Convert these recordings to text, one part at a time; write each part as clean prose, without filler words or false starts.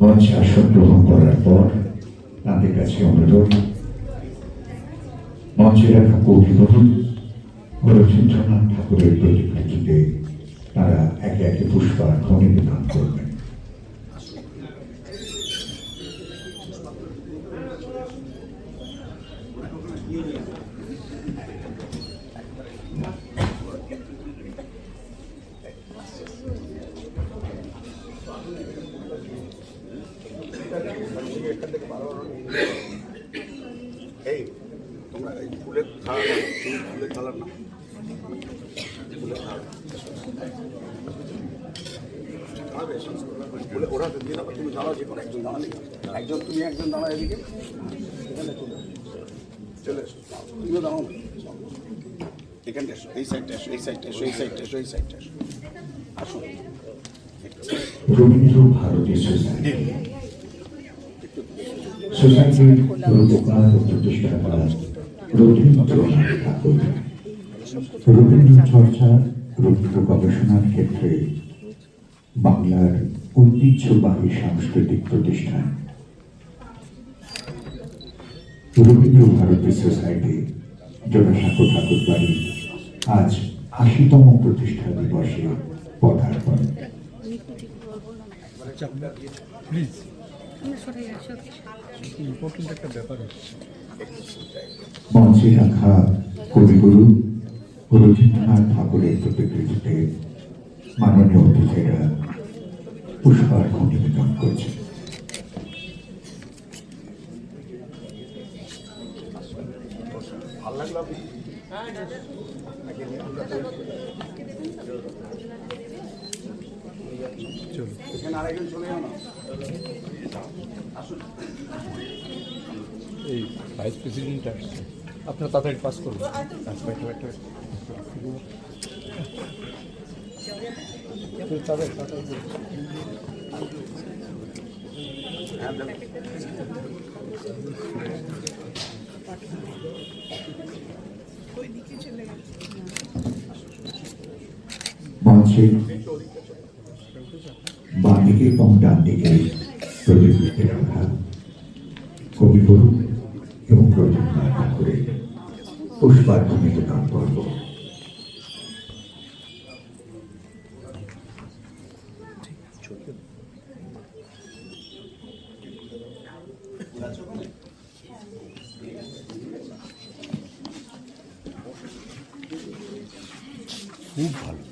মঞ্চে আসন গ্রহণ করার পর তাদের কাছে অনুরোধ, মঞ্চে রাখা কবিগুরু রবীন্দ্রনাথ ঠাকুরের প্রতিকৃতিতে তারা একে একে পুষ্পার্ঘ নিবেদন করবেন। এই তোমরা এই ফুলের থালা ফুলের থালার না ফুলের থালা ওরা দিয়ে দাও, তুমি দাঁড়াও, যে কোনো একজন দাঁড়ালে একজন, তুমি একজন দাঁড়া এদিকে, এখানে চলে এসো, তুমিও দাঁড়াও না, এখানটা এসো, এই সাইডটা এসো, এই সাইডটা এসো, এই সাইডটা এসো, এই সাইডটা এসো, আসুন। রবীন্দ্র ভারতী সোসাইটির রূপকার ও প্রতিষ্ঠাতা রবীন্দ্রনাথ ঠাকুর রবীন্দ্র চর্চা, রবীন্দ্র গবেষণার ক্ষেত্রে বাংলার ঐতিহ্যবাহী সাংস্কৃতিক প্রতিষ্ঠান রবীন্দ্র ভারতী সোসাইটি জোড়াসাঁকো ঠাকুরবাড়ি আজ ৮০তম প্রতিষ্ঠা দিবসে পদার্পণ। মঞ্চে রাখা কবিগুরু রবীন্দ্রনাথ ঠাকুরের প্রতিকৃতিতে মাননীয় অতিথিরা পুষ্পার্ঘ নিবেদন করছেন। এখানে আরেকজন চলে যাও না, আসুন। এই ভাইস প্রেসিডেন্ট আসছে, আপনার তাড়াতাড়ি পাস করুন। মঞ্চে বাঁদিকে এবং ডান দিকে প্রতিকৃতি রাখা কবিগুরু এবং রবীন্দ্রনাথ ঠাকুরের পুষ্পার্ঘ নিবেদন করব। খুব ভালো।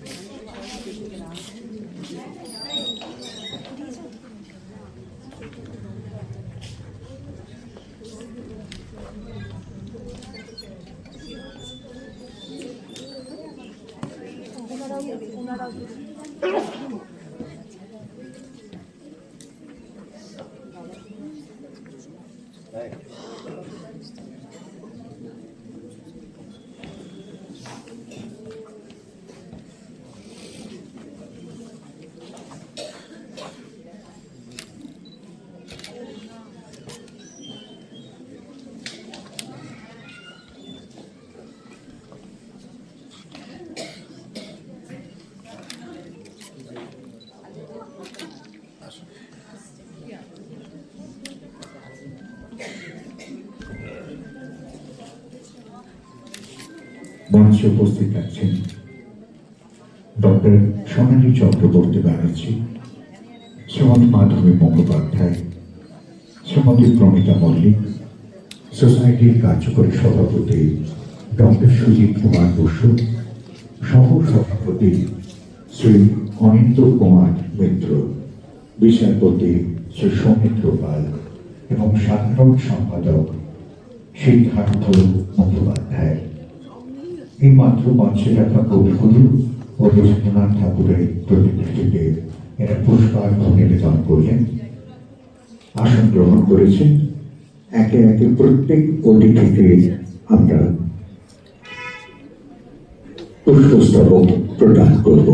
মঞ্চে উপস্থিত আছেন ডক্টর সোনালী চক্রবর্তী ব্যানার্জি, শ্রীমতী মাধবী মুখোপাধ্যায়, শ্রীমতী প্রমিতা মল্লিক, সোসাইটির কার্যকরী সভাপতি ডক্টর সুজিত কুমার বসু, সহ সভাপতি শ্রী অনিন্দ্র কুমার মিত্র, বিচারপতি শ্রী সৌমিত্র পাল এবং সাধারণ সম্পাদক সিদ্ধার্থ মুখোপাধ্যায়। এই মাত্র মঞ্চে রাখা কবিগুরু ও রবীন্দ্রনাথ ঠাকুরের প্রতিকৃতিতে এরা পুষ্পার্ঘ নিবেদন করলেন, আসন গ্রহণ করেছেন। একে একে প্রত্যেক অতিথিকে আমরা পুষ্পস্তবক প্রদান করব।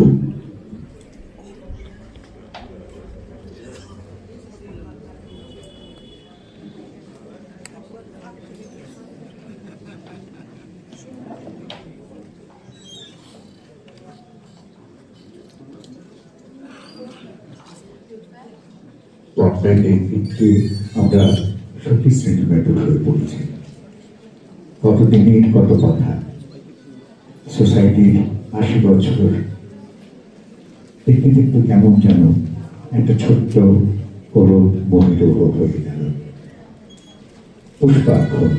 পর্দায় দেখতে আমরা সত্যি সেন্টিমেন্টাল হয়ে পড়েছি। কতদিনের কত কথা, সোসাইটির 80 বছর দেখতে দেখতে কেমন যেন একটা ছোট্ট করব মহিরহ হয়ে গেল। পুষ্পাক্ষর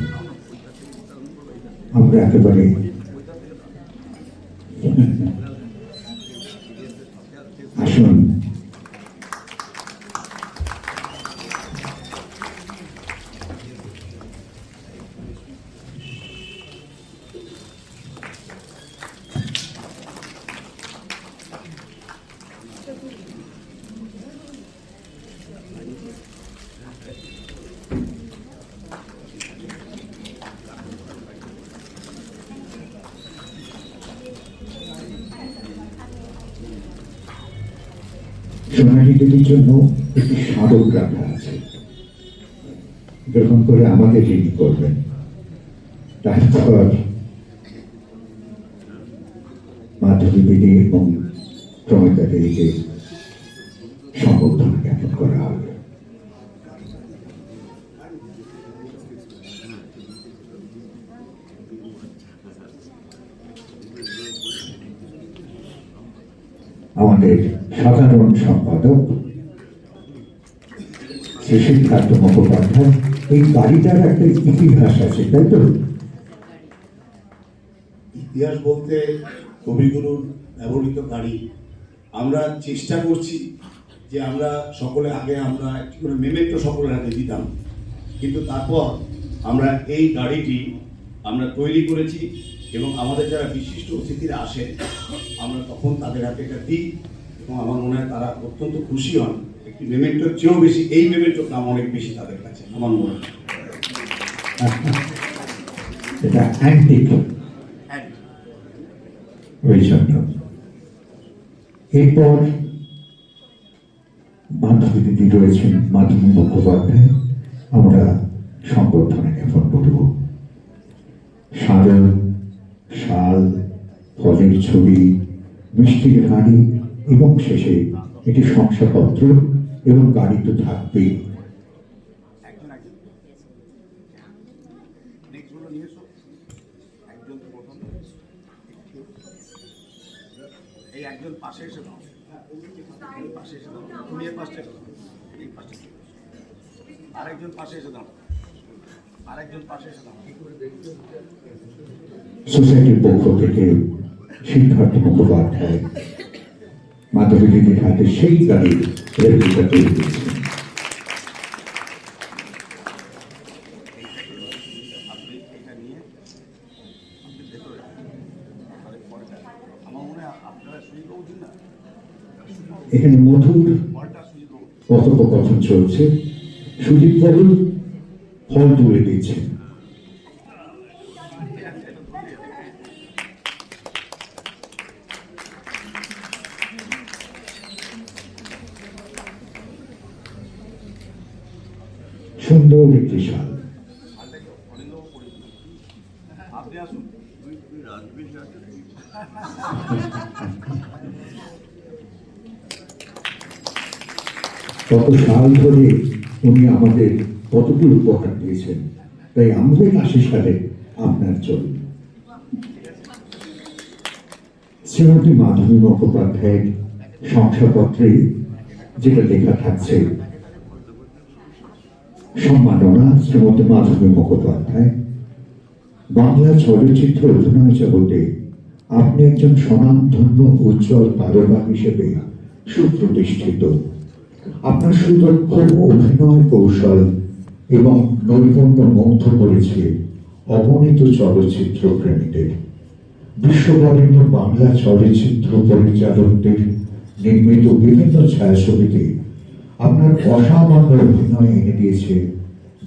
আমরা একেবারে আসুন সোনালী দেবীর জন্য একটি স্মারক রাখা আছে, গ্রহণ করে আমাদের ঋণী করবেন। তারপর মাধবী দেবী এবং প্রমিতা দেবীকে সম্বর্ধনা জ্ঞাপন করা হবে। আমাদের সাধারণ সম্পাদক শ্রী সিদ্ধার্থ মুখোপাধ্যায়, এই বাড়িটার একটা ইতিহাস আছে, তাই তো? ইতিহাস বলতে কবিগুরুর ব্যবহৃত গাড়ি আমরা চেষ্টা করছি যে আমরা সকলে আগে আমরা একটি করে মেমেন্টো সকলের হাতে দিতাম, কিন্তু তারপর আমরা এই গাড়িটি আমরা তৈরি করেছি এবং আমাদের যারা বিশিষ্ট অতিথিরা আসে আমরা তখন তাদের হাতে এটা দিই এবং আমার মনে হয় তারা অত্যন্ত খুশি হন। একটি মেমেন্টোর চেয়েও বেশি এই মেমেন্টোর দাম অনেক বেশি তাদের কাছে আমার মনে হয়। এটা অ্যান্টিক, ওই জন্য। এরপর মাধবী দিদি রয়েছেন, মাধবী মুখোপাধ্যায়, আমরা সম্বর্ধনা জ্ঞাপন করব। সারল, শাল, ফলের ছবি, মিষ্টির হাঁড়ি এবং শেষে এটি শংসাপত্র এবং গাড়ি তো থাকবেই। এই একজন পাশে এসে দাও, পাশে এসে দাও, তুমি এর পাশে এসে দাও, এই পাশে আরেকজন পাশে এসে দাও, আরেকজন পাশে এসে দাও। সোসাইটির পক্ষ থেকে সিদ্ধার্থ মুখোপাধ্যায় মাধবী দিদির হাতে সেই গাড়ির রেপ্লিকা তৈরি করেছেন। আপনি এটা নিয়ে আপনি ভেতরে আমার মনে হয় আপনারা সুযোগ বুঝুন না, এখানে মধুর ফলটা সুযোগ কথোপকথন চলছে। সুদীপ বাবু ফল তুলে দিচ্ছেন। সুন্দর একটি শাল। আপনি আসুন। কত সাল ধরে উনি আমাদের কতগুলো উপহার দিয়েছেন, তাই আমাদের 80 সালে আপনার জন্য। শ্রীমতী মাধবী মুখোপাধ্যায়ের শংসাপত্রে যেটা লেখা থাকছে, সম্মাননা শ্রীমতী মাধবী মুখোপাধ্যায়, বাংলা চলচ্চিত্র অভিনয় জগতে আপনি একজন স্বনামধন্য উজ্জ্বল তারকা হিসেবে সুপ্রতিষ্ঠিত। আপনার সুদক্ষ অভিনয় কৌশল এবং নৈপুণ্য মুগ্ধ করেছে অগণিত চলচ্চিত্র প্রেমীদের। বিশ্ববরেণ্য বাংলা চলচ্চিত্র পরিচালকদের নির্মিত বিভিন্ন ছায়াছবিতে আপনার অসামান্য অভিনয় এনে দিয়েছে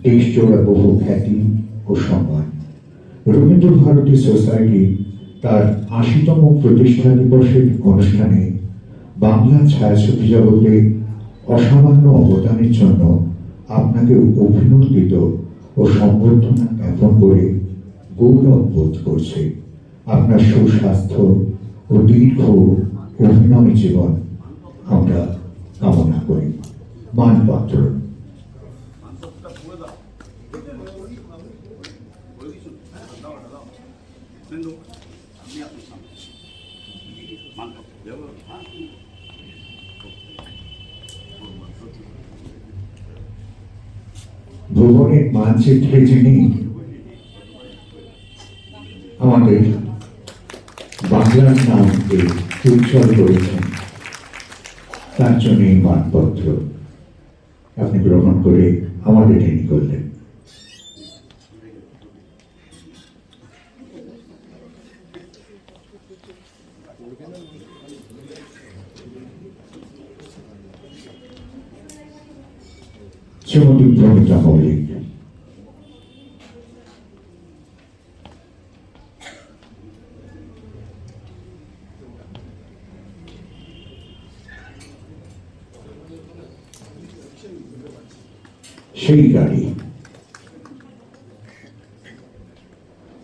দেশজোড়া বহু খ্যাতি ও সম্মান। রবীন্দ্র ভারতী সোসাইটি তার ৮০তম প্রতিষ্ঠা দিবসের অনুষ্ঠানে বাংলা ছায়াছবি জগতে অসামান্য অবদানের জন্য আপনাকে অভিনন্দিত ও সম্বর্ধনা জ্ঞাপন করে গৌরব বোধ করছে। আপনার সুস্বাস্থ্য ও দীর্ঘ অভিনয় জীবন আমরা কামনা করি। মানপত্র। মানপত্রটা পুরো দাও। বলে দিচ্ছ? হ্যাঁ, দাও, দাও। কিন্তু আপনি আপনার সামনে মানপত্র দেবো। হ্যাঁ, ভুবনের মানচিত্রে যিনি আমাদের বাংলার নামকে উজ্জ্বল করেছেন, তার জন্য এই মানপত্র আপনি গ্রহণ করে আমাদের ঋণী করলেন। শ্রীমতী প্রমিতা মৌলিক। সেই গাড়ি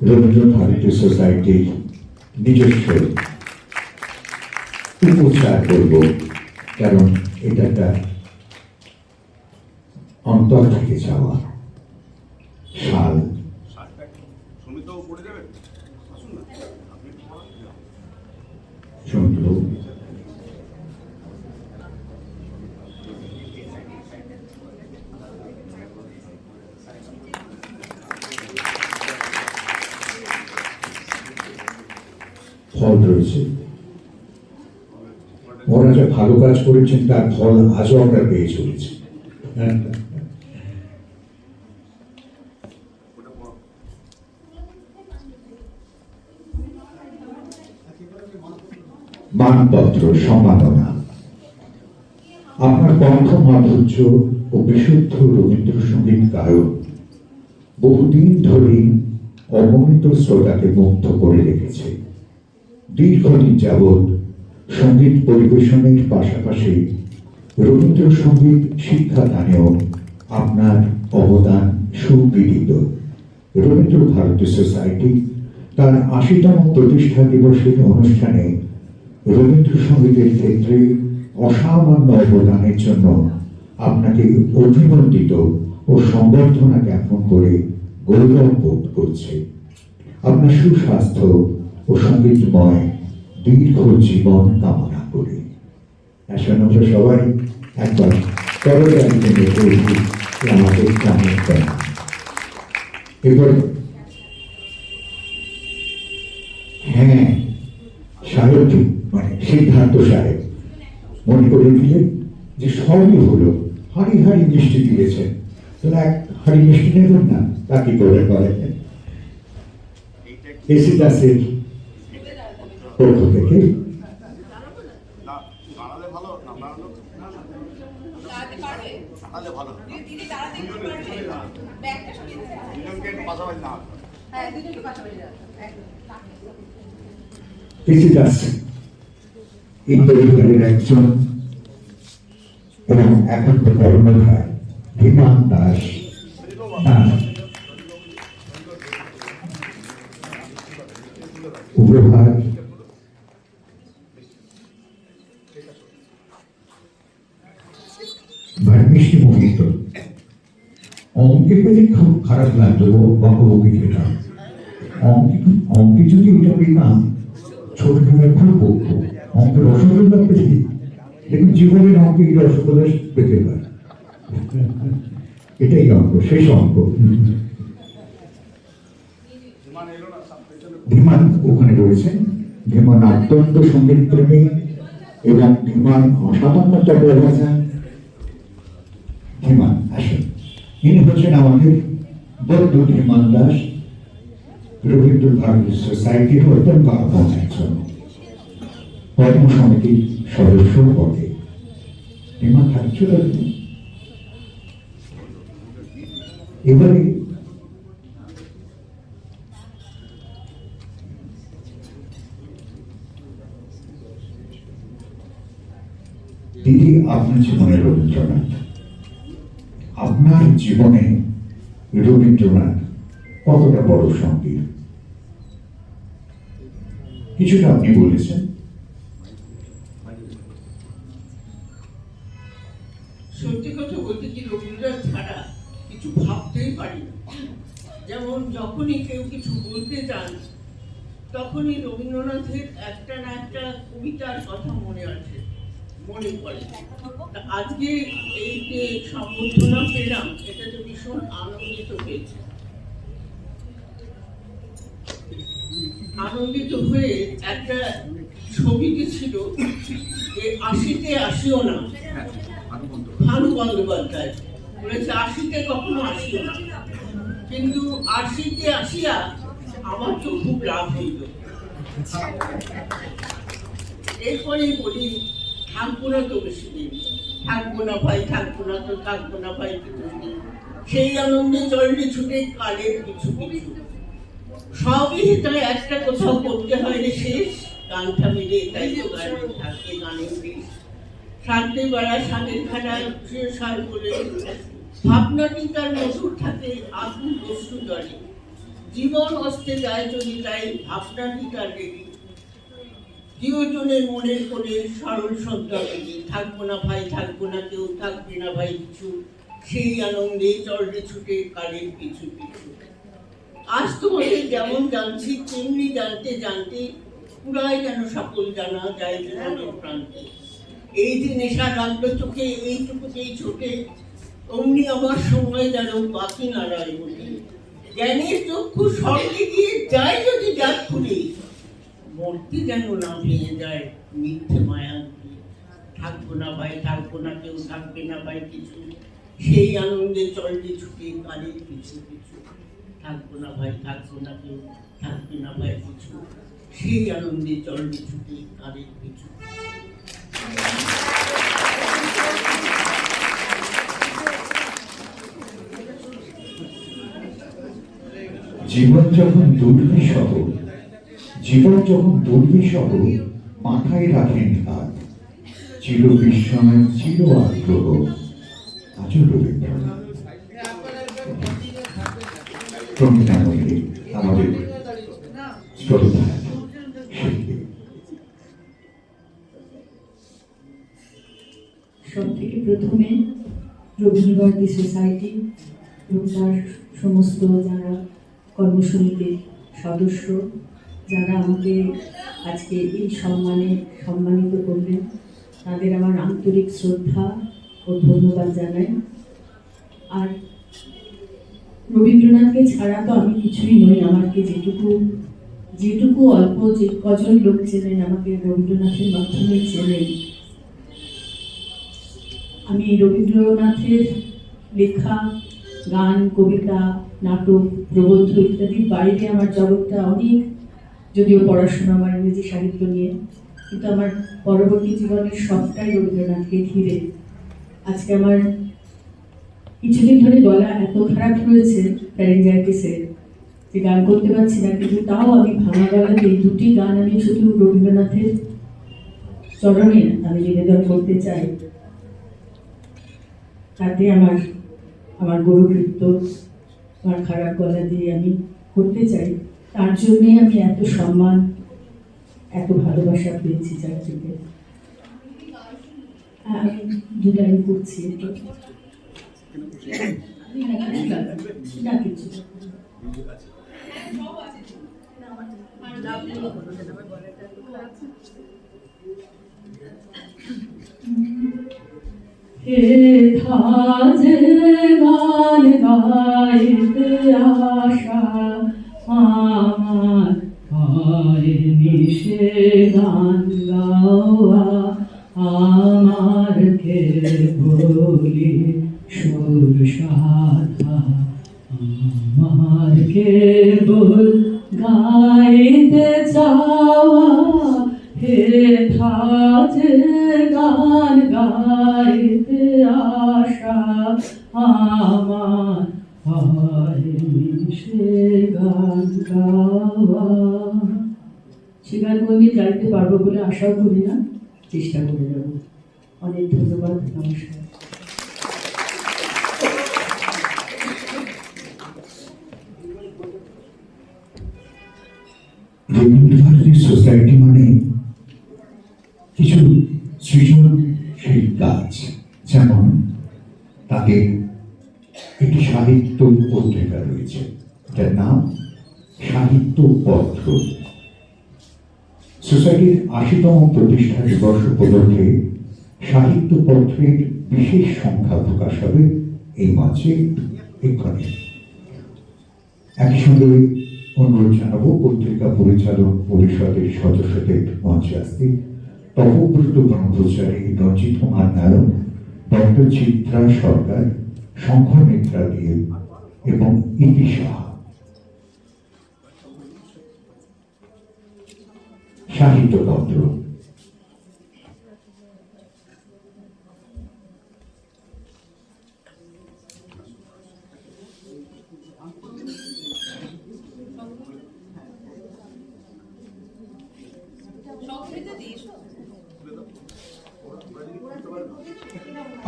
রবীন্দ্র ভারতী সোসাইটির নিজস্ব উপচার করব, কারণ এটা একটা অন্তর থেকে যাওয়া শাল। শার্টটা সুমিতও পড়ে যাবে। আসুন না, আপনি একটু পড়ান। চন্দ্র ফল রয়েছে। ওরা যে ভালো কাজ করেছেন তার ফল আজও আমরা পেয়ে চলেছি। মানপত্র সম্মাননা। আপনার কণ্ঠ মাধুর্য ও বিশুদ্ধ রবীন্দ্রসঙ্গীত গায়ক বহুদিন ধরেই অগণিত শ্রোতাকে মুগ্ধ করে রেখেছে। দীর্ঘদিন যাবৎ সঙ্গীত পরিবেশনের পাশাপাশি রবীন্দ্রসঙ্গীত শিক্ষাদানেও আপনার অবদান সুবিদিত। রবীন্দ্র ভারতী সোসাইটি তার ৮০তম প্রতিষ্ঠা দিবসের অনুষ্ঠানে রবীন্দ্রসঙ্গীতের ক্ষেত্রে অসামান্য অবদানের জন্য আপনাকে অভিনন্দিত ও সম্বর্ধনা জ্ঞাপন করে গৌরব বোধ করছে। আপনার সুস্বাস্থ্য ও সঙ্গীতময় দীর্ঘ জীবন কামনা করি। আসলে আমরা সবাই একবার করতালি বলছি আমাদের গ্রামের প্রাণ। এবার হ্যাঁ, সাহেব মানে সিদ্ধার্থ সাহেব মনে করে দিলেন যে সবই হলো, হাড়ি হাড়ি মিষ্টি দিয়েছেন, তাহলে এক হাড়ি মিষ্টি নেবেন না, তা কি করে করেন? এসি দাসের পক্ষ থেকে না, দাঁড়ালে ভালো না, দাঁড়ালে ভালো। দুজনকে একটু পাশাপাশি না। এসি দাস এই পরিবারের একজন এবং এখন তো কর্মধার বিমান দাস উপহার মিষ্টি মুহূর্ত। অঙ্কে পেলে খুব খারাপ লাগতো, বকবকি খেতাম। অঙ্কে যদি এটা পেতাম ছোটবেলায় খুব বকবো। অঙ্কের রসগোল্লা পেলে দেখুন জীবনের অঙ্কে এই রসগোল্লা পেতে পারে, এটাই অঙ্ক, শেষ অঙ্ক। ধীমান ওখানে রয়েছেন। ধীমান অত্যন্ত সঙ্গীত প্রেমী এবং ধীমান অসামান্য চট্টোপাধ্যায়। ধীমান আসেন, ইনি হচ্ছেন আমাদের বদ্ধ ধীমান দাস, রবীন্দ্র ভারতী সোসাইটির অত্যন্ত আপন একজন, কর্ম সমিতির সদস্য বটে। ধীমান থাকছিল। এবারে দিদি, আপনার জীবনে রবীন্দ্রনাথ, আপনার জীবনে রবীন্দ্রনাথ কতটা বড় সঙ্গীত কিছুটা আপনি বলেছেন। সত্যি কথা তখনই রবীন্দ্রনাথের একটা না একটা কবিতার কথা মনে পড়ে। তা আজকে এই যে সম্বর্ধনা পেলাম, এটাতে ভীষণ আনন্দিত হয়েছে। আনন্দিত হয়ে একটা ছবিতে ছিল যে আশিতে আসিও না, ভানু বন্দ্যোপাধ্যায় বলেছে আশিতে কখনো আসিও না, কিন্তু আশিতে আসিয়া আমার তো খুব লাভ হইল। এরপরে বলি থাকবো না তো বেশি দিন, থাকবো না ভাই, থাকবো না তো থাকবো না ভাই কিছুদিন, সেই আনন্দে চলবে ছুটে কালের কিছু কিছু, সবই তাই একটা কোথাও করতে হয় রে শেষ, গানটা মিলে তাই তো গানে থাকে গানের বেশ, শান্তি বেড়া শান্তির খানায় সার বলে ভাবনাটি তার মধুর থাকে আগুন বস্তু জলে, জীবন অস্তে যায় যদি তাই ভাবনাটি তার রেগে, জীবজনের মনের করে সরল সন্ধ্যা বেগে, থাকবো না ভাই, থাকবো না কেউ, থাকবে না ভাই কিছু, সেই আনন্দে চলবে ছুটে কালের পিছু পিছু। আজ তোমাদের যেমন জানছি তেমনি জানতে জানতে পুরাই যেন সকল জানা যায় জীবনের প্রান্তে, এই যে নেশা লাগলো চোখে এইটুকুতেই ছোটে, অমনি আমার সময় যেন বাকি নাড়ায় বলে, জ্ঞানের চক্ষু স্বর্গে গিয়ে যায় যদি যাক খুলে, মূর্তি যেন না ভেঙে যায় মিথ্যে মায়া দিয়ে, থাকবো না ভাই, থাকবো না কেউ, থাকবে না ভাই কিছু, সেই আনন্দে চলবে ছুটে কালের পিছু পিছু, থাকবো না ভাই, থাকবো না কেউ, থাকবে না ভাই কিছু, সেই আনন্দে চলবে ছুটে কালের পিছু। জীবন যখন দুর্বিষহ মাথায় রাখেন হাত, চির বিস্ময় চির আগ্রহ আজও রবীন্দ্রনাথ। প্রমিতানন্দে আমাদের শ্রদ্ধা শিল্পী। সব থেকে প্রথমে রবীন্দ্রভারতী সোসাইটি এবং তার সমস্ত যারা কর্মসমিতির সদস্য, যারা আমাকে আজকে এই সম্মানিত করলেন, তাদের আমার আন্তরিক শ্রদ্ধা ও ধন্যবাদ জানাই। আর রবীন্দ্রনাথকে ছাড়া তো আমি কিছুই নই। আমাকে যেটুকু অল্প যে কজন লোক চেনেন, আমাকে রবীন্দ্রনাথের মাধ্যমে চেনেন। আমি রবীন্দ্রনাথের লেখা গান, কবিতা, নাটক, প্রবন্ধ ইত্যাদির বাইরে আমার জগৎটা অনেক, যদিও পড়াশোনা আমার ইংরেজি সাহিত্য নিয়ে, কিন্তু আমার পরবর্তী জীবনের সবটাই রবীন্দ্রনাথকে ঘিরে। আজকে আমার কিছুদিন ধরে গলা এত খারাপ হয়েছে ফ্যারিঞ্জাইটিসের যে গান করতে পারছি না, কিন্তু তাও আমি ভাঙা গলাতে এই দুটি গান আমি শুধু রবীন্দ্রনাথের চরণে আমি নিবেদন করতে চাই। তাতে আমার গৌরবৃত্ত আমার খারাপ গলা দিয়ে আমি করতে চাই। তার জন্যে আমি এত সম্মান, এত ভালোবাসা পেয়েছি যার থেকে। আমি দু লাইন করছি, না কিছু যে গান গাইতে আশা আমার হয়নি, সে গান গাওয়া আমার কে বলি সুর সাধা, আমার কেবল গাইতে চাওয়া হে যে গান গাইতে আশা আমার হয়নি, সে গান গাওয়া। সে গান কোনদিন গাইতে পারবো বলে আশাও করি না, চেষ্টা করে যাব। অনেক ধন্যবাদ, নমস্কার। রবীন্দ্রভারতী সোসাইটি মানে কিছু সৃজনশীল কাজ, যেমন তাদের একটি সাহিত্য পত্রিকা রয়েছে যার নাম সাহিত্য পত্র। সোসাইটির ৮০তম প্রতিষ্ঠা দিবস উপলক্ষে সাহিত্য পত্রের বিশেষ সংখ্যা প্রকাশ হবে এই মঞ্চে এক্ষণে। একই সঙ্গে অনুরোধ জানাবো পত্রিকা পরিচালক পরিষদের সদস্যদের মঞ্চে আসতে তপব্রত ব্রহ্মচারী, রঞ্জিত কুমার নায়ক, ডক্টর চিত্রা সরকার, শঙ্খ মিত্রা দেব এবং ইতি সাহা। সাহিত্যপত্র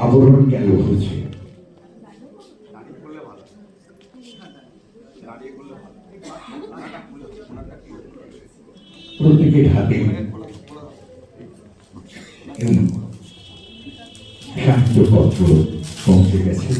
আবরণ গেল হচ্ছে প্রত্যেকের হাতে এই সাহিত্যপত্র পৌঁছে গেছে।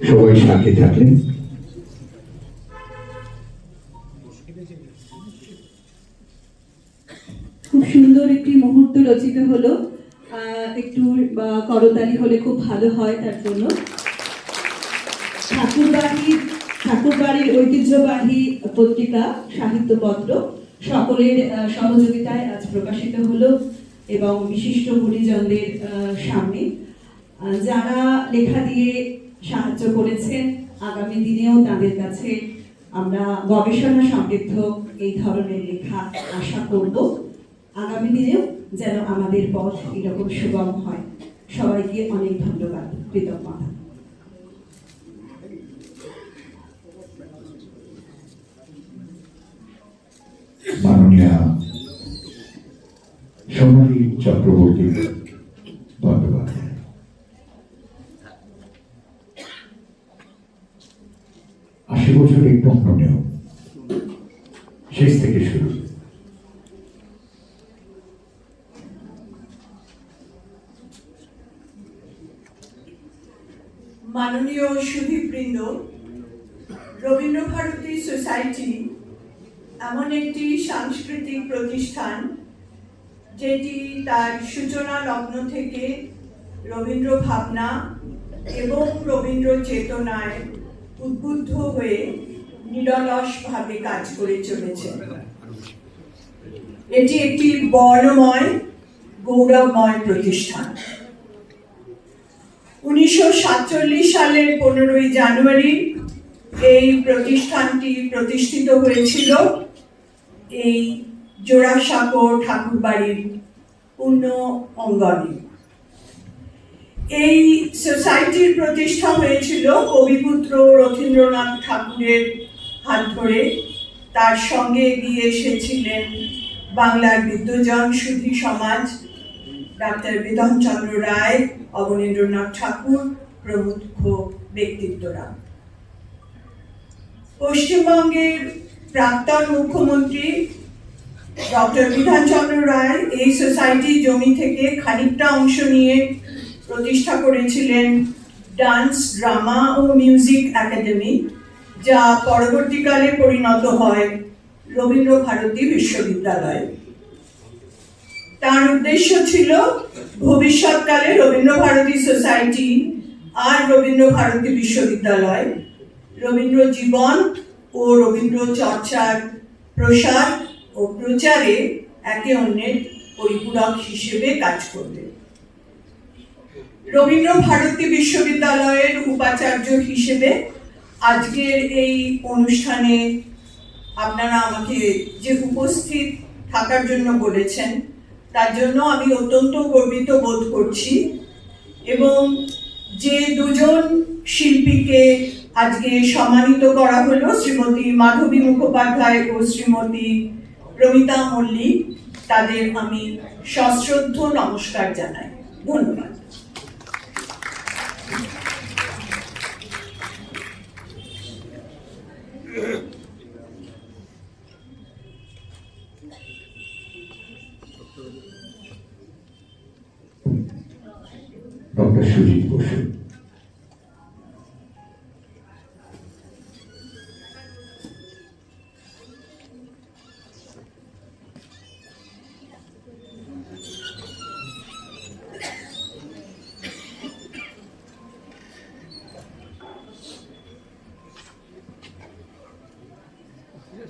সবাই সাথে থাকলেন। খুব সুন্দর একটি মুহূর্ত রচিত হলো। একটু করতালি হলে খুব ভালো হয়। তার জন্য ঠাকুরবাড়ির ঐতিহ্যবাহী পত্রিকা সাহিত্যপত্র সকলের সহযোগিতায় আজ প্রকাশিত হলো এবং বিশিষ্ট গুণীজনদের সামনে যারা লেখা দিয়ে সাহায্য করেছেন, আগামী দিনেও তাদের কাছে আমরা গবেষণা সমৃদ্ধ এই ধরনের লেখা আশা করব। আগামী দিনেও যেন আমাদের পথ এরকম সুগম হয়। সবাইকে অনেক ধন্যবাদ, কৃতজ্ঞতা। মাননীয়া সোনালী চক্রবর্তী বন্দ্যোপাধ্যায়, বছর একটু অনন্যও শেষ থেকে শুরু। মাননীয় সুধীবৃন্দ, রবীন্দ্রভারতী সোসাইটি এমন একটি সাংস্কৃতিক প্রতিষ্ঠান যেটি তার সূচনা লগ্ন থেকে রবীন্দ্র ভাবনা এবং রবীন্দ্র চেতনায় উদ্বুদ্ধ হয়ে নিরলসভাবে কাজ করে চলেছে। এটি একটি বর্ণময় গৌরবময় প্রতিষ্ঠান। 1947 সালের 15ই জানুয়ারি এই প্রতিষ্ঠানটি প্রতিষ্ঠিত হয়েছিল এই জোড়াসাঁকো ঠাকুরবাড়ির পূর্ণ অঙ্গনে। এই সোসাইটির প্রতিষ্ঠা হয়েছিল কবিপুত্র রথীন্দ্রনাথ ঠাকুরের হাত ধরে। তার সঙ্গে এগিয়ে এসেছিলেন বাংলার বিদ্বজন সুধী সমাজ, ডাক্তার বিধানচন্দ্র রায়, অবনীন্দ্রনাথ ঠাকুর প্রমুখ ব্যক্তিত্বরা। পশ্চিমবঙ্গের প্রাক্তন মুখ্যমন্ত্রী ডক্টর বিধানচন্দ্র রায় এই সোসাইটি জমি থেকে খানিকটা অংশ নিয়ে প্রতিষ্ঠা করেছিলেন ডান্স, ড্রামা ও মিউজিক একাডেমি, যা পরবর্তীকালে পরিণত হয় রবীন্দ্রভারতী বিশ্ববিদ্যালয়। তার উদ্দেশ্য ছিল ভবিষ্যৎকালে রবীন্দ্রভারতী সোসাইটি আর রবীন্দ্রভারতী বিশ্ববিদ্যালয় রবীন্দ্র জীবন ও রবীন্দ্র চর্চার প্রসার ও প্রচারে একে অন্যের পরিপূরক হিসেবে কাজ করবে। রবীন্দ্রভারতী বিশ্ববিদ্যালয়ের উপাচার্য হিসেবে আজকের এই অনুষ্ঠানে আপনারা আমাকে যে উপস্থিত থাকার জন্য বলেছেন, তার জন্য আমি অত্যন্ত গর্বিত বোধ করছি এবং যে দুজন শিল্পীকে আজকে সম্মানিত করা হলো, শ্রীমতী মাধবী মুখোপাধ্যায় ও শ্রীমতী প্রমিতা মল্লিক, তাদের আমি সশ্রদ্ধ নমস্কার জানাই। ধন্যবাদ। ডক্টর সুজিত বসু।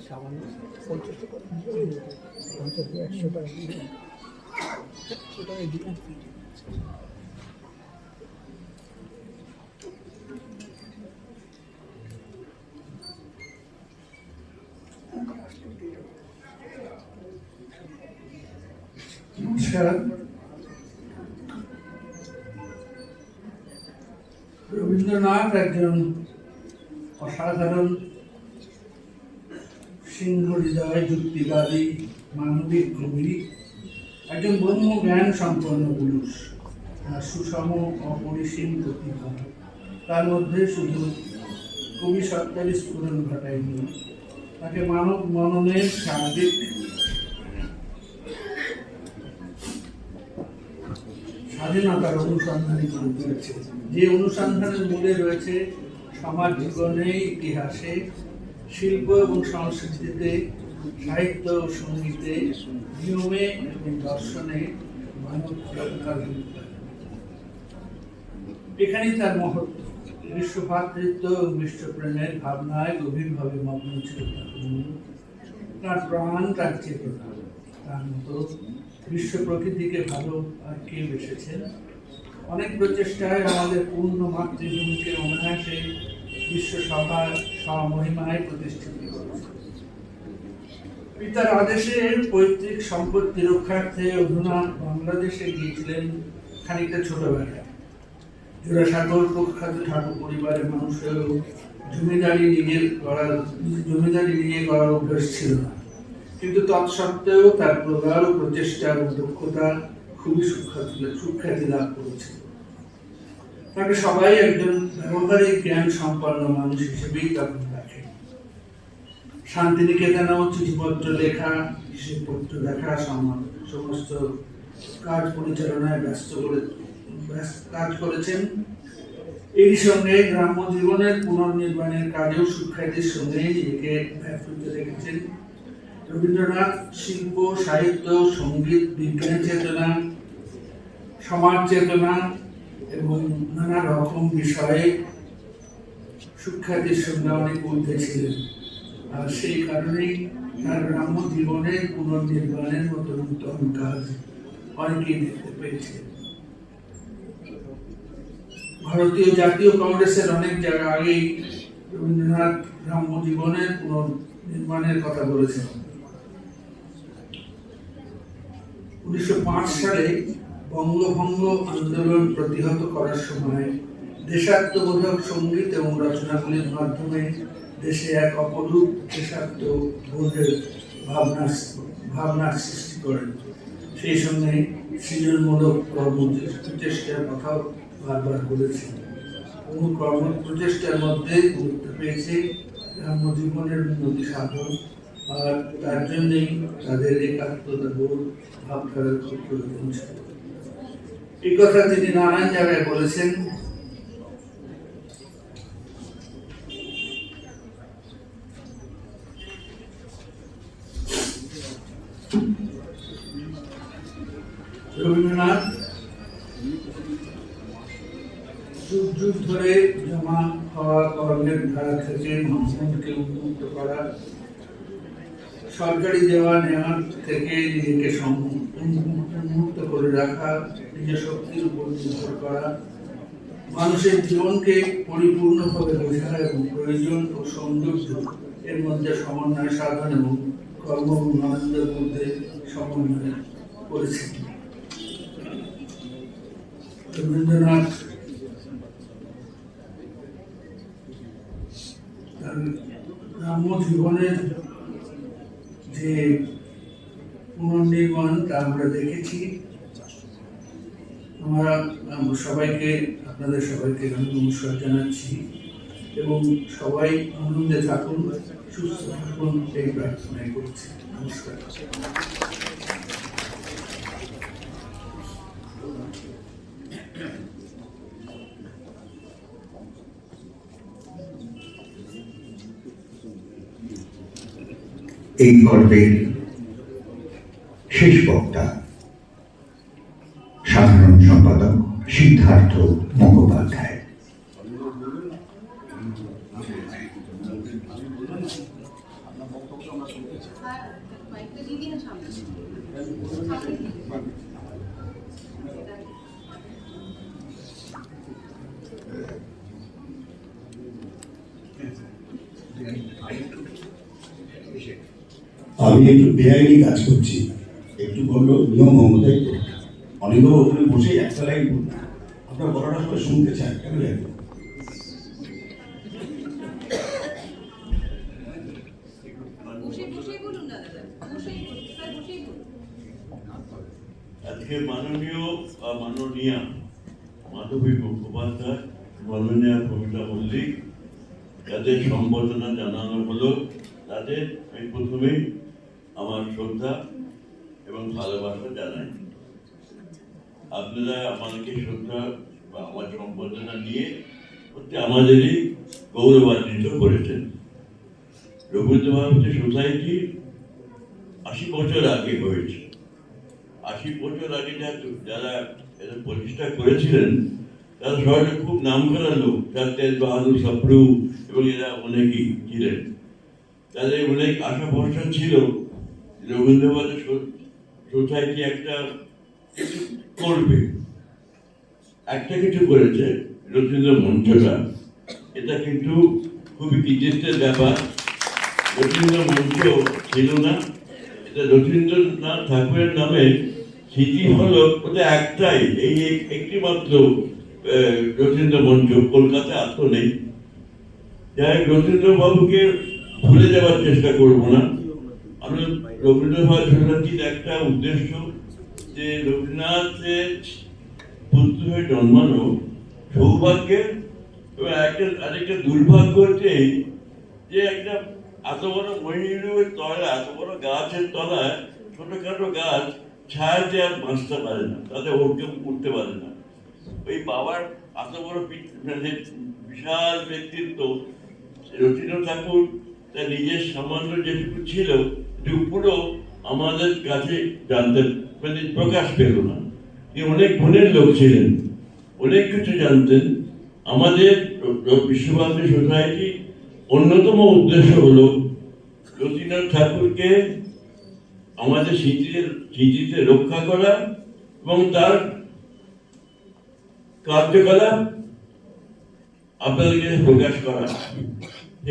সামান্য 50 টাকা 100 টাকা দিয়ে নমস্কার। রবীন্দ্রনাথ একজন অসাধারণ সিংহ হৃদয়, যুক্তিবাদী, মানবিক কবি, একজন ব্রহ্ম জ্ঞান সম্পন্ন পুরুষ, সুষম অপরিসীম প্রতিভা। তার মধ্যে শুধু কবি সত্তার স্ফুরণ ঘটায়নি, তাকে মানব মননের সার্বিক স্বাধীনতার অনুসন্ধানী করে তুলেছে, যে অনুসন্ধানের মূলে রয়েছে সমাজ জীবনে, ইতিহাসে, শিল্প এবং সংস্কৃতিতে, সাহিত্য ও সঙ্গীতে, নিয়মে এবং দর্শনে মানব রক্ষার ভূমিকা। এখানেই তার মহত্ব। বিশ্ব ভ্রাতৃত্ব ও বিশ্বপ্রেমের ভাবনায় গভীরভাবে মগ্ন ছিল তার প্রাণ, তার চেতনা। তার মতো বিশ্ব প্রকৃতিকে ভালো আর কে বেসেছেন? অনেক প্রচেষ্টায় আমাদের পূর্ণ মাতৃভূমিকে অনায়াসে বিশ্বসভার স্বমহিমায় প্রতিষ্ঠিত করেছে। পিতার আদেশে পৈতৃক সম্পত্তি রক্ষার্থে অধুনা বাংলাদেশে গিয়েছিলেন খানিকটা ছোটবেলায়। জোড়াসাগর প্রখ্যাত ঠাকুর পরিবারের মানুষেরও জমিদারি নিয়ে করার অভ্যাস ছিল না, কিন্তু তৎসত্ত্বেও তার প্রগাঢ় প্রচেষ্টা এবং দক্ষতা খুবই সুখ্যাতি লাভ করেছিল। তাকে সবাই একজন ব্যবহারিক জ্ঞান সম্পন্ন মানুষ হিসেবেই তখন রাখে। শান্তিনিকেতনেও চিঠিপত্র লেখা, হিসেবপত্র দেখা, সমস্ত কাজ পরিচালনায় কাজ করেছেন। এই সঙ্গে গ্রাম্য জীবনের পুনর্নির্মাণের কাজেও সুখ্যাতির সঙ্গে নিজেকে ব্যাপৃত রেখেছেন। রবীন্দ্রনাথ শিল্প, সাহিত্য, সঙ্গীত, বিজ্ঞান চেতনা, সমাজ চেতনা এবং নানা রকম বিষয়ে সুখ্যাতির সঙ্গে অনেক ঊর্ধ্বে ছিলেন। আর সেই কারণেই তার গ্রাম্য জীবনের পুনর্নির্মাণের মতো নূতন কাজ অনেকেই দেখতে পেয়েছে। ভারতীয় জাতীয় কংগ্রেসের অনেক জায়গা আগেই রবীন্দ্রনাথ গ্রাম্য জীবনের পুনর্নির্মাণের কথা বলেছেন। 1905 সালে বঙ্গভঙ্গ আন্দোলন প্রতিহত করার সময় দেশাত্মবোধক সঙ্গীত এবং রচনাগুলির মাধ্যমে দেশে এক অপরূপ দেশাত্মবোধের ভাবনার সৃষ্টি করেন। সেই সঙ্গে সৃজনমূলক প্রচেষ্টার কথাও বারবার বলেছেন। কর্ম প্রচেষ্টার মধ্যে গুরুত্ব পেয়েছে গ্রাম্য জীবনের উন্নতি সাধন, আর তার জন্যই তাদের একাত্মতা বোধ ভাবধারার খুব প্রয়োজন ছিল। এই কথা তিনি নানান জায়গায় বলেছেন। রবীন্দ্রনাথ যুগ যুগ ধরে জমা হওয়া কর্মের ধারা থেকে মনকে উন্মুক্ত করা, সরকারি দেওয়া নেওয়ার থেকে নিজেকে উন্মুক্ত করে রাখা, নিজের শক্তির উপর নির্ভর করা, মানুষের জীবনকে পরিপূর্ণভাবে বোঝা এবং প্রয়োজন ও সৌন্দর্য এর মধ্যে সমন্বয় সাধন এবং কর্ম ও আনন্দের মধ্যে সমন্বয় করেছেন। রবীন্দ্রনাথ গ্রাম্য জীবনের যে পুনর্নির্মাণটা আমরা দেখেছি। আমরা সবাইকে, আপনাদের সবাইকে আমি নমস্কার জানাচ্ছি এবং সবাই আনন্দে থাকুন, সুস্থ থাকুন এই প্রার্থনাই করছি। নমস্কার। এই পর্বের শেষ বক্তা সাধারণ সম্পাদক সিদ্ধার্থ মুখোপাধ্যায়। আমি একটু বেআইনি কাজ করছি, একটু বললো নিয়ম ভঙ্গ, তাই তো? অনেক ওখানে বসে একটা লাইন বলুন, আপনার বলাটা সবাই শুনতে চায়, কেন জানি আজকে মাননীয়া মাধবী মুখোপাধ্যায়, মাননীয়া প্রমিতা মল্লিক, যাদের সম্বর্ধনা জানানো হলো, তাদের আমি প্রথমেই আমার শ্রদ্ধা এবং ভালোবাসা জানাই। আপনারা আমাদেরকে শ্রদ্ধা বা আমার সম্বর্ধনা নিয়ে আমাদেরই গৌরবান্বিত করেছেন। রবীন্দ্রভারতী সোসাইটি 80 বছর আগে হয়েছে। 80 বছর আগে যারা এরা প্রতিষ্ঠা করেছিলেন তারা শহরে খুব নাম করা লোক, তেজ বাহাদুর সাপ্রু এবং এরা অনেকেই ছিলেন। তাদের অনেক আশা ভরসা ছিল রবীন্দ্রভারতী সোসাইটি একটা কিছু করবে, একটা কিছু করেছে রবীন্দ্র মঞ্চটা। এটা কিন্তু খুবই কৃতিত্বের ব্যাপার। রবীন্দ্র মঞ্চ ছিল না, এটা রবীন্দ্রনাথ ঠাকুরের নামে স্মৃতি হলো ওটা একটাই, এই একটি মাত্র রবীন্দ্র মঞ্চ কলকাতায় আর তো নেই। যাই রবীন্দ্রবাবুকে ভুলে যাওয়ার চেষ্টা করবো না। আমরা রবীন্দ্রভারতী সোসাইটির একটা উদ্দেশ্য যে রবীন্দ্রনাথের পুত্র হয়ে জন্মানো সৌভাগ্যের এবং আরেকটা দুর্ভাগ্য হচ্ছে যে একটা এত বড় মহিরুহের তলায়, এত বড় গাছের তলায় ছোটখাটো গাছ ছায়াতে আর বাঁচতে পারে না, তাদের উঠতে পারে না। ওই বাবার এত বড় বিশাল ব্যক্তিত্ব রবীন্দ্রনাথ ঠাকুর তার নিজের সামান্য যেটুকু ছিল পুরো আমাদের কাছে জানতেন, মানে প্রকাশ পেল না। অনেক গুণের লোক ছিলেন, অনেক কিছু জানতেন। আমাদের বিশ্বভারতী সোসাইটি অন্যতম উদ্দেশ্য হলো রবীন্দ্রনাথ ঠাকুরকে আমাদের স্মৃতিতে রক্ষা করা এবং তার কার্যকলাপ আপনাদেরকে প্রকাশ করা।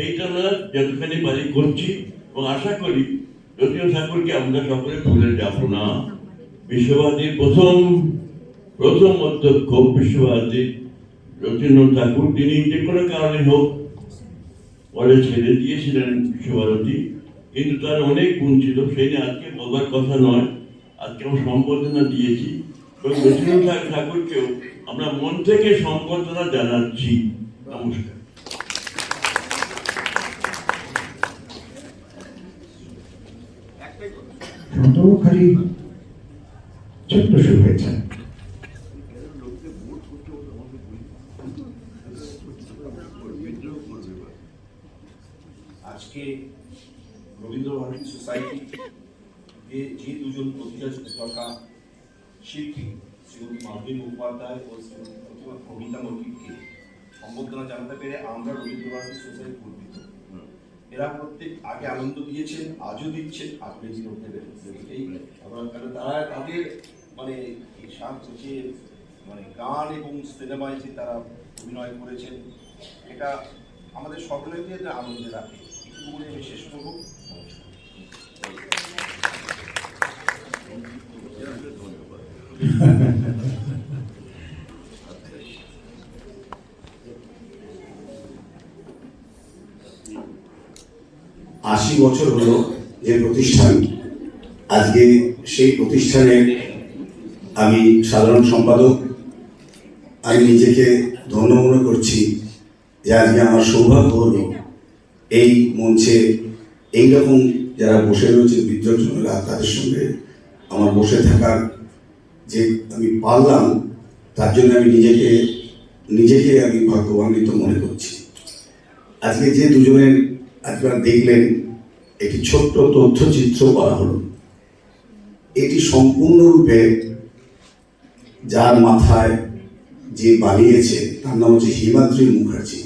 এইটা আমরা যতখানি পারি করছি এবং আশা করি রবীন্দ্রনাথ ঠাকুরকে আমরা সকলে ভুলে যাব না। বিশ্বভারতীর প্রথম অধ্যক্ষ বিশ্বভারতীর রবীন্দ্রনাথ ঠাকুর, তিনি যে কোনো কারণে হোক পরে ছেড়ে দিয়েছিলেন বিশ্বভারতী, কিন্তু তার অনেক গুণ ছিল, সেই নিয়ে আজকে বলার কথা নয়। আজকে আমরা সম্বর্ধনা দিয়েছি এবং রবীন্দ্রনাথ ঠাকুরকেও আমরা মন থেকে সম্বর্ধনা জানাচ্ছি। নমস্কার। খালি ছোট্ট শুভেচ্ছা। আজকে রবীন্দ্রভারতী সোসাইটি যে দুজন প্রতিষ্ঠাতা শিল্পী শ্রীমতী মাধবী মুখোপাধ্যায় ও শ্রীমতী প্রমিতা মল্লিককে সম্বর্ধনা জানাতে পেরে আমরা রবীন্দ্রভারতী সোসাইটি গর্বিত। এরা প্রত্যেক আগে আনন্দ দিয়েছেন, আজও দিচ্ছেন, আপনি করতে পেরেছেন। তারা তাদের মানে যে মানে গান এবং সিনেমায় যে তারা অভিনয় করেছেন, এটা আমাদের সকলকে আনন্দে রাখে। একটু বলে আমি শেষ করবো। ধন্যবাদ। 80 বছর হলো যে প্রতিষ্ঠান, আজকে সেই প্রতিষ্ঠানের আমি সাধারণ সম্পাদক। আমি নিজেকে ধন্য মনে করছি যে আজকে আমার সৌভাগ্য হলো এই মঞ্চে এইরকম যারা বসে রয়েছে বিদ্যার্থীরা, তাদের সঙ্গে আমার বসে থাকার যে আমি পারলাম, তার জন্য আমি নিজেকে আমি ভাগ্যবান্বিত মনে করছি। আজকে যে দুজনের আপনারা দেখলেন একটি ছোট্ট তথ্যচিত্র করা হলো, এটি সম্পূর্ণরূপে যার মাথায় যে বানিয়েছে তার নাম হচ্ছে হিমাদ্রি মুখার্জি।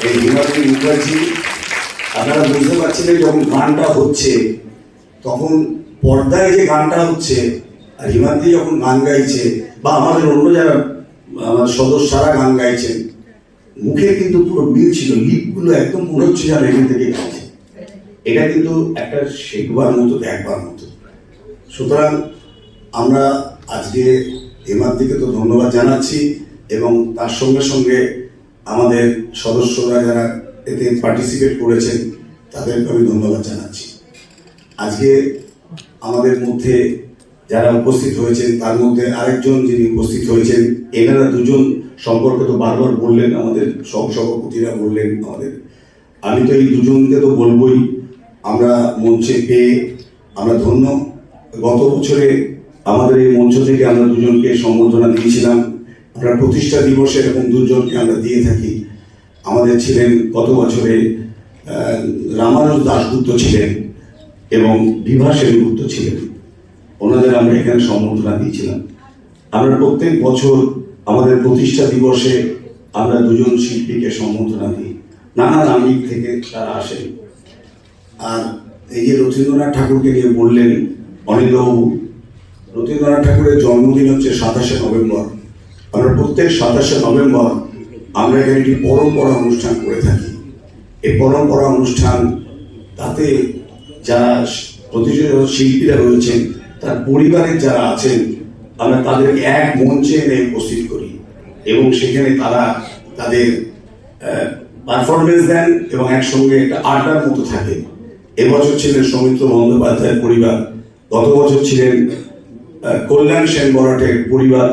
এই হিমাদ্রি মুখার্জি, আপনারা বুঝতে পারছিলেন যখন গানটা হচ্ছে তখন পর্দায় যে গানটা হচ্ছে আর হিমাদ্রি যখন গান গাইছে বা আমাদের অন্য যারা আমার সদস্যরা গান গাইছেন, মুখে কিন্তু পুরো মিল ছিল, লিপগুলো একদম মনে হচ্ছে যেন এখান থেকে গাইছে। এটা কিন্তু একটা শেখবার মতো, দেখবার মতো। সুতরাং আমরা আজকে হিমাদ্রিকে তো ধন্যবাদ জানাচ্ছি এবং তার সঙ্গে সঙ্গে আমাদের সদস্যরা যারা এতে পার্টিসিপেট করেছেন তাদেরকে আমি ধন্যবাদ জানাচ্ছি। আজকে আমাদের মধ্যে যারা উপস্থিত হয়েছেন তার মধ্যে আরেকজন যিনি উপস্থিত হয়েছেন, এনারা দুজন সম্পর্কে তো বারবার বললেন, আমাদের সহসভাপতিরা বললেন আমাদের। আমি তো এই দুজনকে তো বলবই, আমরা মঞ্চে পেয়ে আমরা ধন্য। গত বছরে আমাদের এই মঞ্চ থেকে আমরা দুজনকে সম্বর্ধনা দিয়েছিলাম। আমরা প্রতিষ্ঠা দিবসে এরকম দুজনকে আমরা দিয়ে থাকি। আমাদের ছিলেন গত বছরে রামানুজ দাশগুপ্ত ছিলেন এবং বিভা সেনগুপ্ত ছিলেন, ওনাদের আমরা এখানে সম্বর্ধনা দিয়েছিলাম। আমরা প্রত্যেক বছর আমাদের প্রতিষ্ঠা দিবসে আমরা দুজন শিল্পীকে সম্বর্ধনা দিই, নানান আঙ্গিক থেকে তারা আসেন। আর এই যে রথীন্দ্রনাথ ঠাকুরকে নিয়ে বললেন অনিলবাবু, রথীন্দ্রনাথ ঠাকুরের জন্মদিন হচ্ছে 27শে নভেম্বর। আমরা প্রত্যেক 27শে নভেম্বর আমরা এখানে একটি পরম্পরা অনুষ্ঠান করে থাকি। এই পরম্পরা অনুষ্ঠান, তাতে যারা প্রতিযোগিত শিল্পীরা রয়েছেন তার পরিবারের যারা আছেন, আমরা তাদেরকে এক মঞ্চে এনে উপস্থিত করি এবং সেখানে তারা তাদের পারফরমেন্স দেন এবং একসঙ্গে একটা আড্ডার মতো থাকে। এবছর ছিলেন সৌমিত্র বন্দ্যোপাধ্যায়ের পরিবার, গত বছর ছিলেন কল্যাণ সেন বরাটের পরিবার,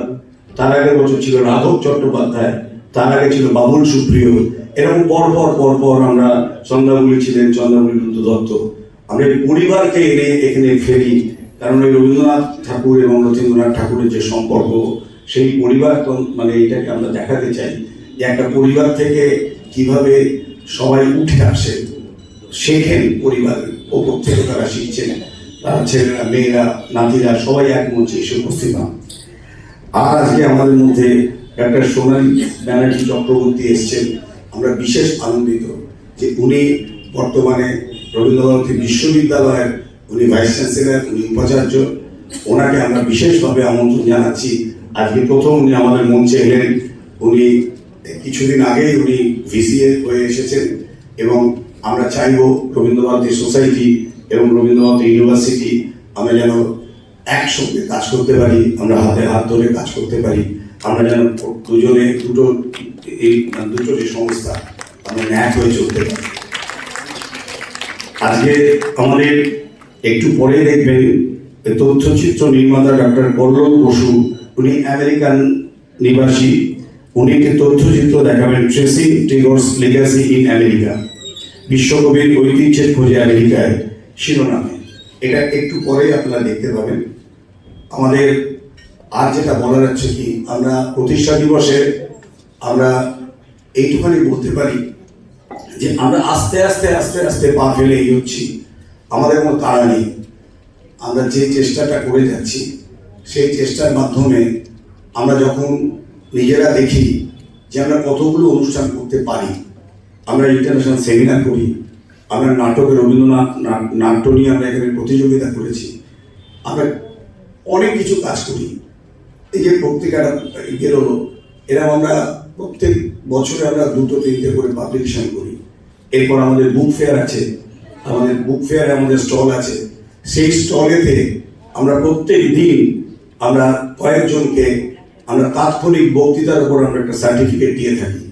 তার আগের বছর ছিল রাঘব চট্টোপাধ্যায়, তার আগে ছিল বাবুল সুপ্রিয়। এরকম পরপর আমরা চন্দ্রাবলী ছিলেন, চন্দ্রাবলী দত্ত। আমরা এই পরিবারকে এনে এখানে ফেরি, কারণ ওই রবীন্দ্রনাথ ঠাকুর এবং রথীন্দ্রনাথ ঠাকুরের যে সম্পর্ক, সেই পরিবার মানে এইটাকে আমরা দেখাতে চাই যে একটা পরিবার থেকে কিভাবে সবাই উঠে আসে, শেখেন, পরিবারের ওপর থেকে তারা শিখছেন। তারা ছেলেরা, মেয়েরা, নাতিরা সবাই এক মঞ্চে এসে উপস্থিত হন। আর আজকে আমাদের মধ্যে একটা সোনালী ব্যানার্জি চক্রবর্তী এসছেন। আমরা বিশেষ আনন্দিত যে উনি বর্তমানে রবীন্দ্রভারতী বিশ্ববিদ্যালয়ের উনি ভাইস চ্যান্সেলর, উনি উপাচার্য। ওনাকে আমরা বিশেষভাবে আমন্ত্রণ জানাচ্ছি। আজকে প্রথম উনি আমাদের মঞ্চে এলেন। উনি কিছুদিন আগেই উনি ভিসিএ হয়ে এসেছেন এবং আমরা চাইব রবীন্দ্রভারতী সোসাইটি এবং রবীন্দ্রভারতী ইউনিভার্সিটি আমরা যেন একসঙ্গে কাজ করতে পারি, আমরা হাতে হাত ধরে কাজ করতে পারি। আমরা যেন দুজনে দুটো যে সংস্থা আমরা ন্যাক হয়ে চলতে পারি। আজকে আমাদের একটু পরে দেখবেন তথ্যচিত্র নির্মাতা ডক্টর কল্লোল বসু, উনি আমেরিকান নিবাসী। উনি একটি তথ্যচিত্র দেখাবেন, tracing Tagore's legacy in America, বিশ্বকবির ঐতিহ্যের খোঁজে আমেরিকায় শিরোনামে। এটা একটু পরে আপনারা দেখতে পাবেন। আমাদের আর যেটা বলার আছে কি, আমরা প্রতিষ্ঠা দিবসে আমরা এইটুখানি বলতে পারি যে আমরা আস্তে আস্তে আস্তে আস্তে পা ফেলে এগোচ্ছি, আমাদের কোনো তাড়া নেই। আমরা যে চেষ্টাটা করে যাচ্ছি সেই চেষ্টার মাধ্যমে আমরা যখন নিজেরা দেখি যে আমরা কতগুলো অনুষ্ঠান করতে পারি, আমরা ইন্টারন্যাশনাল সেমিনার করি, আমরা নাটকে রবীন্দ্রনাথ নাট্য নিয়ে আমরা এখানে প্রতিযোগিতা করেছি, আমরা অনেক কিছু কাজ করি। এই যে পত্রিকাটা বেরোলো, এরকম আমরা প্রত্যেক বছরে আমরা 2-3টে করে পাবলিকেশন করি। এরপর আমাদের বুক ফেয়ার আছে, আমাদের বুক ফেয়ারে আমাদের স্টল আছে। সেই স্টলেতে আমরা প্রত্যেক দিন আমরা কয়েকজনকে আমরা তাৎক্ষণিক বক্তৃতার উপর আমরা একটা সার্টিফিকেট দিয়ে থাকি।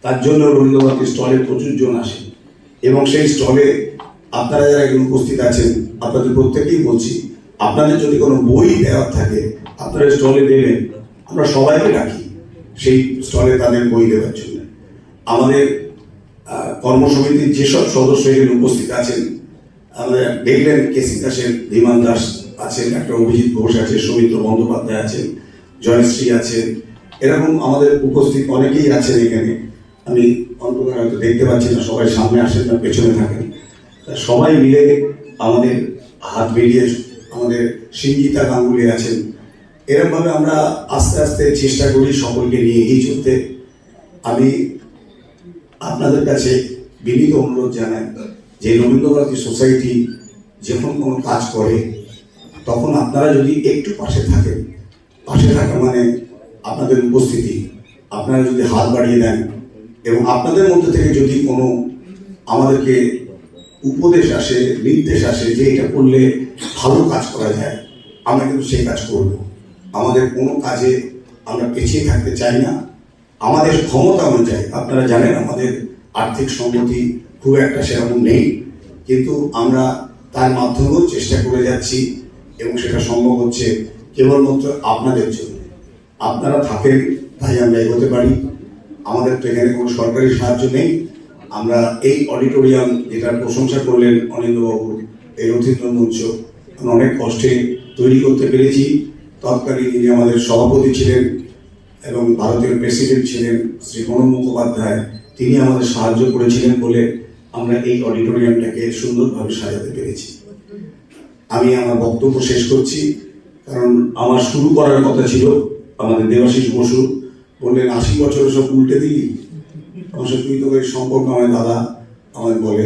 তার জন্য রবীন্দ্রভারতী স্টলে প্রচুর জন আসে এবং সেই স্টলে আপনারা যারা এখানে উপস্থিত আছেন আপনাদের প্রত্যেকেই বলছি, আপনাদের যদি কোনো বই দেওয়ার থাকে আপনারা স্টলে দেবেন, আমরা সবাইকে ডাকি সেই স্টলে তাদের বই দেওয়ার জন্য। আমাদের কর্মসমিতির যেসব সদস্য এখানে উপস্থিত আছেন, আমরা দেখলেন কেসি দাসের ধীমান দাস আছেন, একটা অভিজিৎ ঘোষ আছে, সৌমিত্র বন্দ্যোপাধ্যায় আছেন, জয়শ্রী আছেন, এরকম আমাদের উপস্থিত অনেকেই আছেন এখানে। আমি অন্তত হয়তো দেখতে পাচ্ছি না, সবাই সামনে আসেন না, পেছনে থাকেন। সবাই মিলে আমাদের হাত মিলিয়ে, আমাদের সঙ্গীতা গাঙ্গুলি আছেন, এরকমভাবে আমরা আস্তে আস্তে চেষ্টা করি সকলকে নিয়ে এগিয়ে চলতে। আমি আপনাদের কাছে বিনীত অনুরোধ জানাই যে রবীন্দ্রভারতী সোসাইটি যখন কোনো কাজ করে তখন আপনারা যদি একটু পাশে থাকেন, পাশে থাকা মানে আপনাদের উপস্থিতি, আপনারা যদি হাত বাড়িয়ে দেন এবং আপনাদের মধ্যে থেকে যদি কোনো আমাদেরকে উপদেশ আসে, নির্দেশ আসে যে এটা করলে ভালো কাজ করা যায়, আমরা কিন্তু সেই কাজ করব। আমাদের কোনো কাজে আমরা পিছিয়ে থাকতে চাই না। আমাদের ক্ষমতা অনুযায়ী, আপনারা জানেন আমাদের আর্থিক সম্মতি খুব একটা সেরকম নেই, কিন্তু আমরা তার মাধ্যমেও চেষ্টা করে যাচ্ছি এবং সেটা সম্ভব হচ্ছে কেবলমাত্র আপনাদের জন্য। আপনারা থাকেন তাই আমরা এগোতে পারি। আমাদের তো এখানে কোনো সরকারি সাহায্য নেই। আমরা এই অডিটোরিয়াম, যেটার প্রশংসা করলেন অনিন্দ্যবাবু, এই রথীন্দ্র মঞ্চ আমরা অনেক কষ্টে তৈরি করতে পেরেছি। তৎকালীন যিনি আমাদের সভাপতি ছিলেন এবং ভারতের প্রেসিডেন্ট ছিলেন শ্রী প্রণব মুখোপাধ্যায়, তিনি আমাদের সাহায্য করেছিলেন বলে আমরা এই অডিটোরিয়ামটাকে সুন্দরভাবে সাজাতে পেরেছি। আমি আমার বক্তব্য শেষ করছি, কারণ আমার শুরু করার কথা ছিল। আমাদের দেবাশিস বসু বললেন 80 বছরে সব উল্টে দিলি। আমার সাথে তুই তো এই সম্পর্ক আমায় দাদা আমায় বলে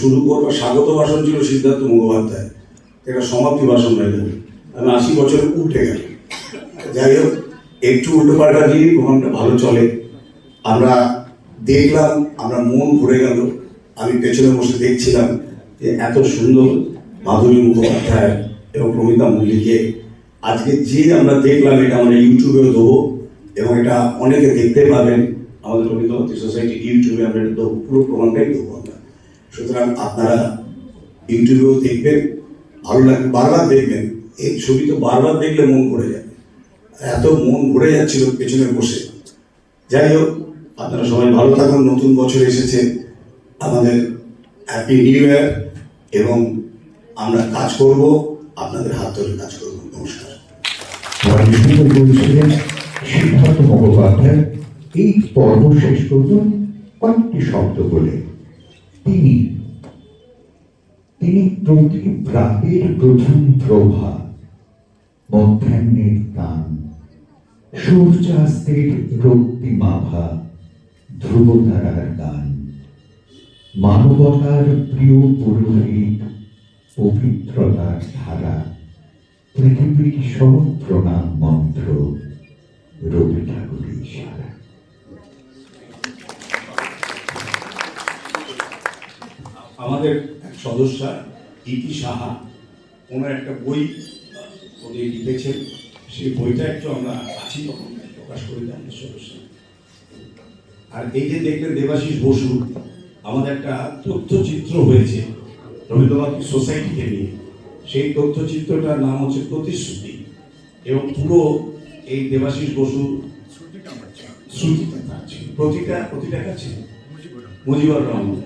শুরু করবো, স্বাগত ভাষণ ছিল সিদ্ধার্থ মুখোপাধ্যায়, এটা সমাপ্তি ভাষণ হয়ে যাবে। আমি 80 বছরে উঠে গেল। যাই হোক, একটু উল্টো পাল্টা দিয়ে প্রোগ্রামটা ভালো চলে। আমরা দেখলাম, আমরা মন ভরে গেল। আমি পেছনে বসে দেখছিলাম যে এত সুন্দর মাধবী মুখোপাধ্যায় এবং প্রমিতা মল্লিকে আজকে যে আমরা দেখলাম, এটা আমরা ইউটিউবেও দেবো এবং এটা অনেকে দেখতে পাবেন। আমাদের রবীন্দ্রভারতী সোসাইটি ইউটিউবে আমরা এটা দেবো, পুরো প্রোগ্রামটাই দেবো আমরা। সুতরাং আপনারা ইউটিউবেও দেখবেন, ভালো লাগবে, বারবার দেখবেন। এই ছবি তো বারবার দেখলে মন ভরে যাবে, এত মন ভরে যাচ্ছিল পেছনে বসে। যাই হোক, আপনারা সবাই ভালো থাকুন। নতুন বছর এসেছে, আমাদের হ্যাপি নিউ ইয়ার, এবং আমরা কাজ করব, আপনাদের হাত ধরে কাজ করব। নমস্কার। বলছিলেন সিদ্ধার্থ মুখোপাধ্যায় এই পর্ব শেষ করবেন কয়েকটি শব্দ বলে। তিনি প্রতি প্রাতের প্রথম প্রভা, মধ্যাহ্নের গান, সূর্যাস্তের রক্তিমাভা, ধ্রুবতারার গান, মানবতার প্রিয় পুরোহিত, পবিত্রতার ধারা, পৃথিবীর সব প্রণাম মন্ত্র, রবি ঠাকুরের ইশারা। আমাদের এক সদস্য ইতি সাহা ওনার একটা বই উনি লিখেছেন, সেই বইটা একটু আমরা আছি তখন প্রকাশ করে দেন সদস্য। আর এই যে দেখলেন দেবাশিস বসু, আমাদের একটা তথ্যচিত্র হয়েছে রবীন্দ্রভারতী সোসাইটিকে নিয়ে। সেই তথ্যচিত্রটার নাম হচ্ছে প্রতিশ্রুতি, এবং পুরো এই দেবাশিস বসু শ্রুতিটা থাকছে, প্রতিটা কাছে মুজিবুর রহমান।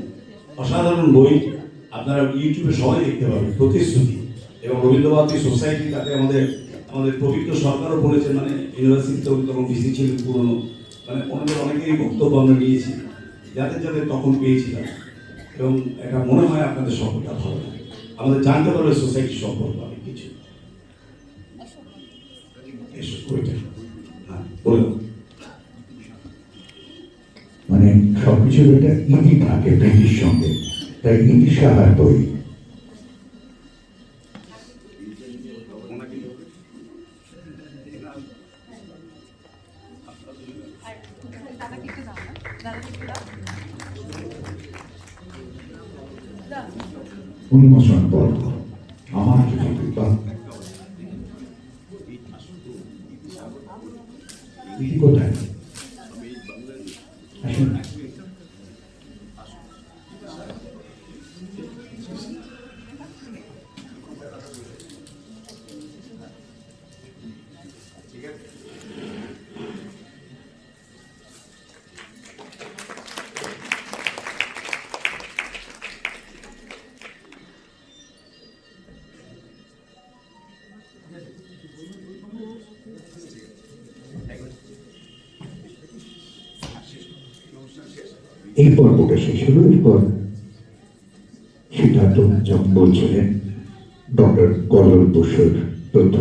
অসাধারণ বই, আপনারা ইউটিউবে সবাই দেখতে পাবেন, প্রতিশ্রুতি। এবং রবীন্দ্রভারতী সোসাইটি, তাতে আমাদের পবিত্র সরকারও বলেছে, মানে ইউনিভার্সিটিতে তখন ভিসি ছিলেন পুরনো, মানে ওনাদের অনেকেই বক্তব্য আমরা নিয়েছি, যাদের তখন পেয়েছিলাম। এবং এটা মনে হয় আপনাদের সকলটা ভালো লাগে, আমাদের জানতে পারবে সোসাইটি সম্পর্কে অনেক কিছু। মানে সবকিছু একটা ইতি থাকে ব্রিটিশ সঙ্গে, তাই ইতি সাহার বই। উন্মোচন পর্ব আমার কোথায় আসুন। এই পর্বটা শেষ হলো। এরপর সিদ্ধার্থ যখন বলছিলেন ডক্টর কল্লোল বসুর তথ্য